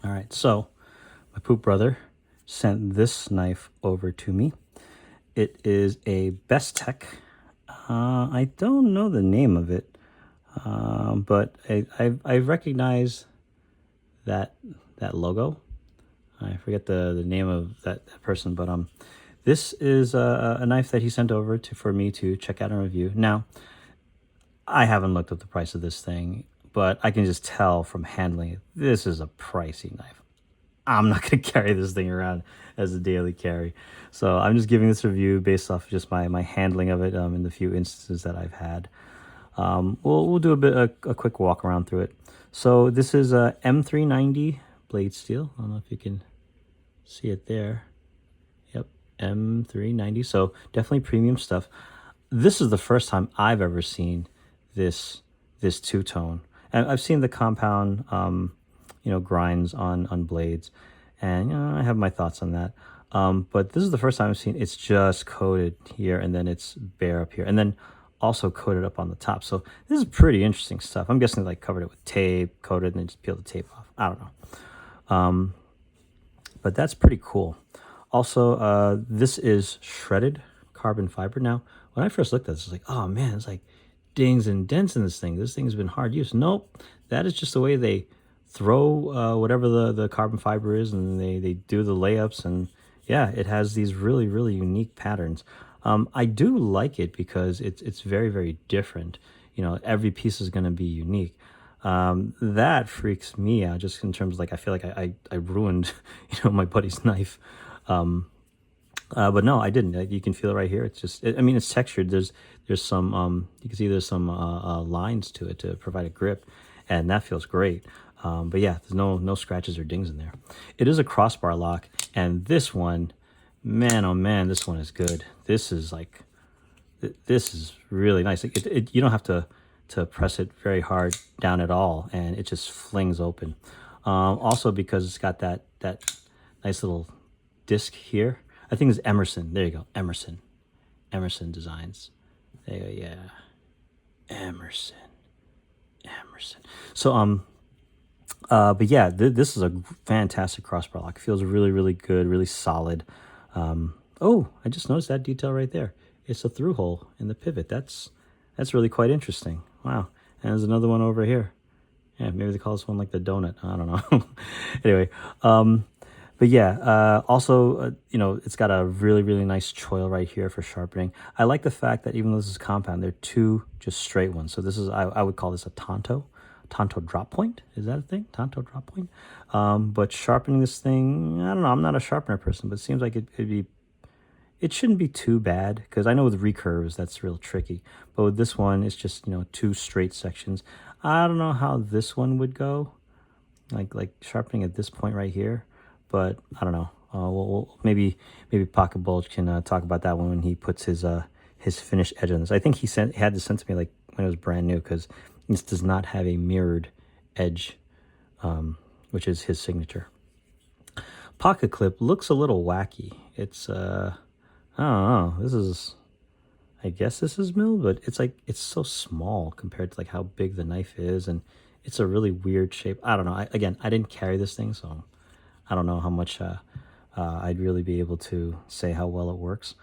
All right, so my poop brother sent this knife over to me. It is a Bestech. I don't know the name of it, but I recognize that logo. I forget the name of that person, but this is a knife that he sent over for me to check out and review. Now, I haven't looked up the price of this thing, but I can just tell from handling it, this is a pricey knife. I'm not going to carry this thing around as a daily carry. So I'm just giving this review based off just my handling of it in the few instances that I've had. We'll do a quick walk around through it. So this is a M390 blade steel. I don't know if you can see it there. Yep, M390. So definitely premium stuff. This is the first time I've ever seen this two-tone. And I've seen the compound grinds on blades, and I have my thoughts on that. But this is the first time I've seen it's just coated here, and then it's bare up here, and then also coated up on the top. So this is pretty interesting stuff. I'm guessing they like covered it with tape, coated, and then just peeled the tape off. I don't know. But that's pretty cool. Also, this is shredded carbon fiber. Now, when I first looked at this, I was like, oh man, it's like dings and dents in this thing. This thing has been hard use. Nope, that is just the way they throw whatever the carbon fiber is, and they do the layups, and yeah, it has these really, really unique patterns. I do like it because it's very, very different. Every piece is going to be unique. That freaks me out just in terms of like, I feel like I ruined, my buddy's knife. But no, I didn't. You can feel it right here. It's just, I mean, it's textured. There's some, you can see there's some lines to it to provide a grip, and that feels great. But yeah, there's no scratches or dings in there. It is a crossbar lock, and this one, man, oh man, this one is good. This is really nice. You don't have to press it very hard down at all, and it just flings open. Also because it's got that nice little disc here. I think it's Emerson. There you go, Emerson Designs. There you go, yeah, Emerson. So but yeah, this is a fantastic crossbar lock. It feels really, really good, really solid. Oh, I just noticed that detail right there. It's a through hole in the pivot. That's really quite interesting. Wow. And there's another one over here. Yeah, maybe they call this one like the donut. I don't know. Anyway, but yeah, also, it's got a really, really nice choil right here for sharpening. I like the fact that even though this is compound, they're two just straight ones. So this is, I would call this a Tonto drop point. Is that a thing? Tonto drop point? But sharpening this thing, I don't know. I'm not a sharpener person, but it seems like it shouldn't be too bad, because I know with recurves, that's real tricky. But with this one, it's just, two straight sections. I don't know how this one would go, like sharpening at this point right here, but I don't know. Well, maybe Pocket Bulge can talk about that one when he puts his finished edge on this. I think he had this sent to me like when it was brand new, because this does not have a mirrored edge, which is his signature. Pocket clip looks a little wacky. It's I don't know. I guess this is milled, but it's so small compared to like how big the knife is, and it's a really weird shape. I don't know. I didn't carry this thing, so I don't know how much I'd really be able to say how well it works.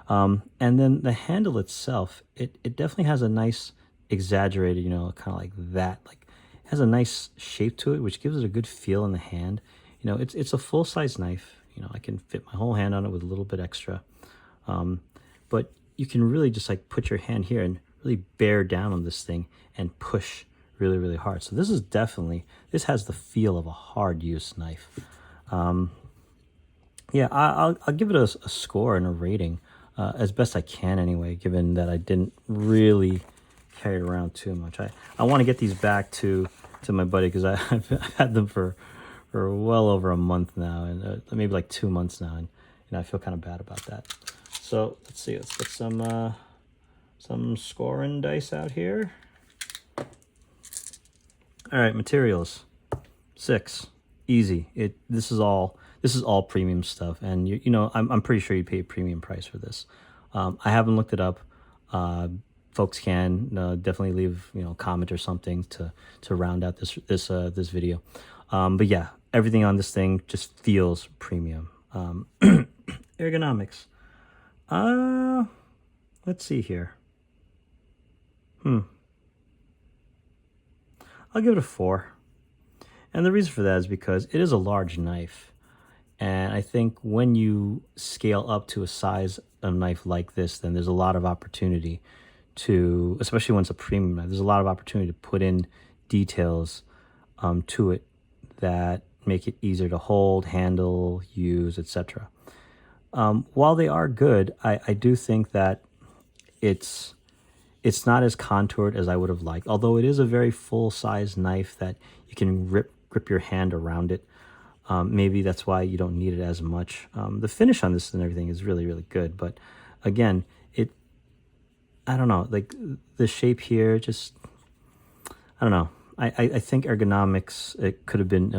And then the handle itself, it definitely has a nice exaggerated, kind of like that. Like, it has a nice shape to it, which gives it a good feel in the hand. It's a full-size knife. I can fit my whole hand on it with a little bit extra. But you can really just like put your hand here and really bear down on this thing and push really, really hard. So this has the feel of a hard use knife. Yeah, I'll give it a score and a rating, as best I can anyway, given that I didn't really carry it around too much. I want to get these back to my buddy, because I've had them for well over a month now, and maybe like 2 months now, and I feel kind of bad about that. So let's see, let's get some scoring dice out here. All right, materials, 6, easy. This is all premium stuff, and I'm pretty sure you pay a premium price for this. I haven't looked it up. Folks can definitely leave a comment or something to round out this video. But yeah, everything on this thing just feels premium. Ergonomics. Uh, let's see here. I'll give it a 4. And the reason for that is because it is a large knife. And I think when you scale up to a size of knife like this, then there's a lot of opportunity to, especially when it's a premium knife, there's a lot of opportunity to put in details to it that make it easier to hold, handle, use, etc. While they are good, I do think that it's it's not as contoured as I would have liked, although it is a very full-size knife that you can grip your hand around it. Maybe that's why you don't need it as much. The finish on this and everything is really, really good. But again, I don't know, like the shape here, just, I don't know. I think ergonomics, it could have been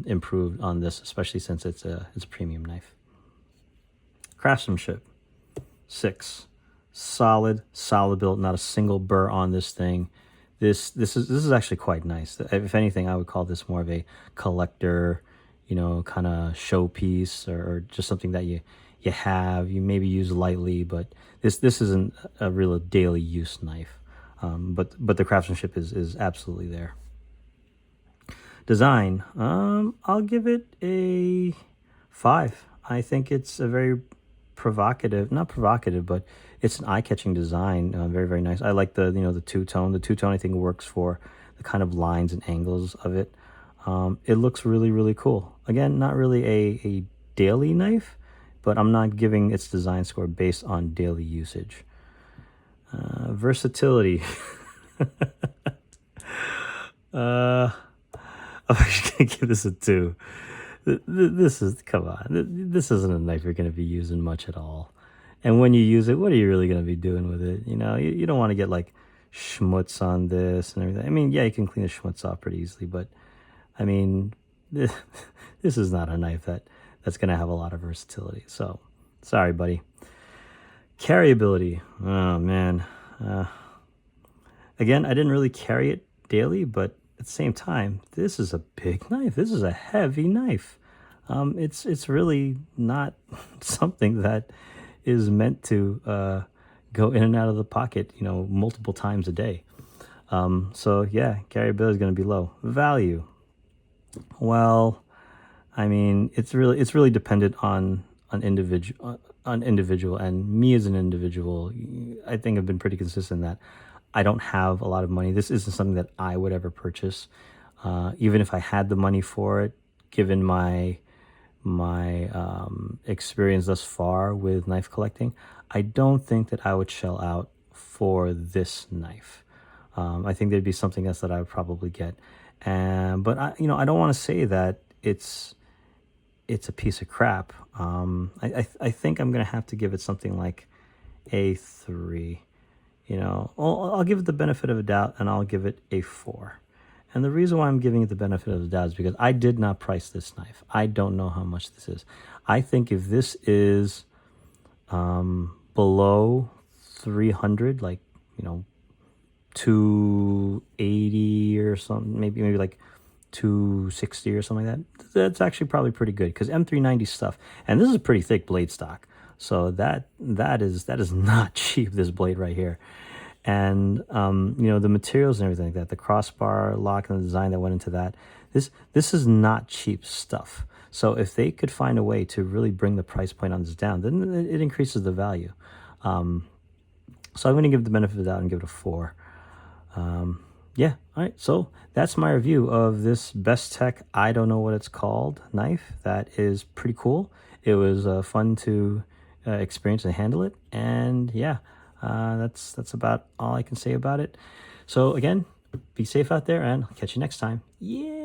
improved on this, especially since it's a premium knife. Craftsmanship, 6. Solid build, not a single burr on this thing. This is actually quite nice. If anything, I would call this more of a collector, kind of showpiece, or just something that you maybe use lightly, but this isn't a real daily use knife. But the craftsmanship is absolutely there. Design, I'll give it a 5. I think it's a very not provocative, but it's an eye-catching design. Very, very nice. I like the two-tone. The two-tone, I think, works for the kind of lines and angles of it. It looks really, really cool. Again, not really a daily knife, but I'm not giving its design score based on daily usage. Versatility. I'm actually gonna give this a 2. This is, come on, this isn't a knife you're going to be using much at all. And when you use it, what are you really going to be doing with it? You don't want to get like schmutz on this and everything. I mean, yeah, you can clean the schmutz off pretty easily, but I mean, this is not a knife that's going to have a lot of versatility. So, sorry, buddy. Carryability. Oh, man. Again, I didn't really carry it daily, but at the same time, this is a big knife. This is a heavy knife. It's really not something that is meant to go in and out of the pocket, multiple times a day. So yeah, carryability is going to be low. Value. Well, I mean, it's really dependent on individual, and me as an individual. I think I've been pretty consistent that I don't have a lot of money. This isn't something that I would ever purchase, even if I had the money for it. Given my experience thus far with knife collecting, I don't think that I would shell out for this knife. I think there'd be something else that I would probably get, but I don't want to say that it's a piece of crap. I think I'm gonna have to give it something like a 3. I'll give it the benefit of a doubt, and I'll give it a 4. And the reason why I'm giving it the benefit of the doubt is because I did not price this knife. I don't know how much this is. I think if this is below 300, like 280 or something, maybe like 260 or something like that, that's actually probably pretty good, because M390 stuff, and this is a pretty thick blade stock. So that is not cheap, this blade right here. And the materials and everything like that, the crossbar lock and the design that went into that, this is not cheap stuff. So if they could find a way to really bring the price point on this down, then it increases the value. So I'm going to give the benefit of the doubt and give it a 4. Yeah, all right, so that's my review of this Bestech, I don't know what it's called, knife. That is pretty cool. It was fun to experience and handle it, and yeah, that's about all I can say about it. So again, be safe out there, and I'll catch you next time. Yeah.